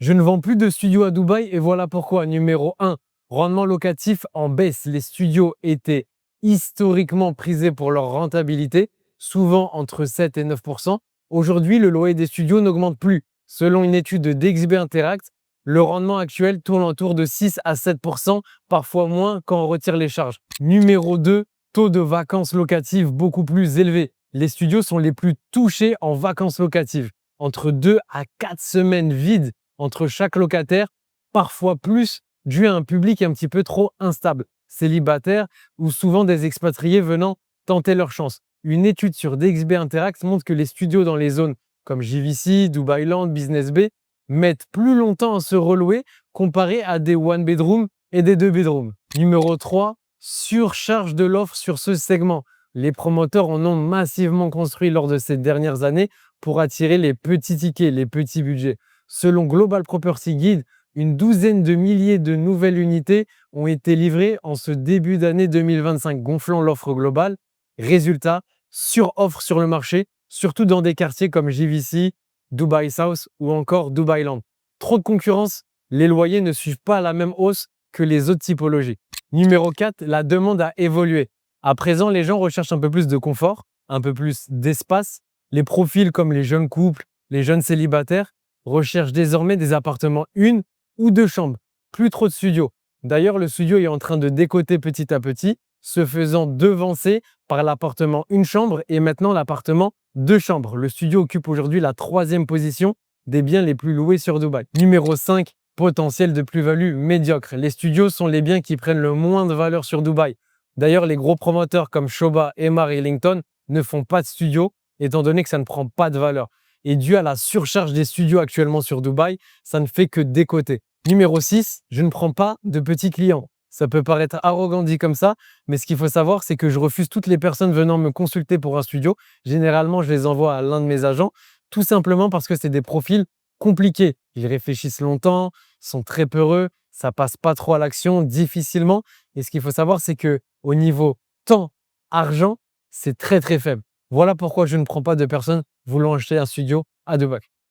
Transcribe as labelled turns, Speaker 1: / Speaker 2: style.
Speaker 1: Je ne vends plus de studios à Dubaï et voilà pourquoi. Numéro 1, rendement locatif en baisse. Les studios étaient historiquement prisés pour leur rentabilité, souvent entre 7 et 9%. Aujourd'hui, le loyer des studios n'augmente plus. Selon une étude de DXB Interact, le rendement actuel tourne autour de 6 à 7%, parfois moins quand on retire les charges. Numéro 2, taux de vacances locatives beaucoup plus élevé. Les studios sont les plus touchés en vacances locatives. Entre 2 à 4 semaines vides entre chaque locataire, parfois plus, dû à un public un petit peu trop instable, célibataire ou souvent des expatriés venant tenter leur chance. Une étude sur DXB Interact montre que les studios dans les zones comme JVC, Dubai Land, Business Bay mettent plus longtemps à se relouer comparé à des one bedroom et des deux bedroom. Numéro 3, surcharge de l'offre sur ce segment. Les promoteurs en ont massivement construit lors de ces dernières années pour attirer les petits tickets, les petits budgets. Selon Global Property Guide, une douzaine de milliers de nouvelles unités ont été livrées en ce début d'année 2025, gonflant l'offre globale. Résultat, sur-offre sur le marché, surtout dans des quartiers comme JVC, Dubai South ou encore Dubai Land. Trop de concurrence, les loyers ne suivent pas la même hausse que les autres typologies. Numéro 4, la demande a évolué. À présent, les gens recherchent un peu plus de confort, un peu plus d'espace. Les profils comme les jeunes couples, les jeunes célibataires recherchent désormais des appartements 1 ou 2 chambres, plus trop de studios. D'ailleurs, le studio est en train de décoter petit à petit, se faisant devancer par l'appartement 1 chambre et maintenant l'appartement 2 chambres. Le studio occupe aujourd'hui la 3e position des biens les plus loués sur Dubaï. Numéro 5, potentiel de plus-value médiocre. Les studios sont les biens qui prennent le moins de valeur sur Dubaï. D'ailleurs, les gros promoteurs comme Shoba, Emaar et Ellington ne font pas de studios, étant donné que ça ne prend pas de valeur. Et dû à la surcharge des studios actuellement sur Dubaï, ça ne fait que décoter. Numéro 6, je ne prends pas de petits clients. Ça peut paraître arrogant dit comme ça, mais ce qu'il faut savoir, c'est que je refuse toutes les personnes venant me consulter pour un studio. Généralement, je les envoie à l'un de mes agents, tout simplement parce que c'est des profils compliqués. Ils réfléchissent longtemps, sont très peureux, ça passe pas trop à l'action, difficilement. Et ce qu'il faut savoir, c'est que au niveau temps, argent, c'est très très faible. Voilà pourquoi je ne prends pas de personnes voulant acheter un studio à Dubaï.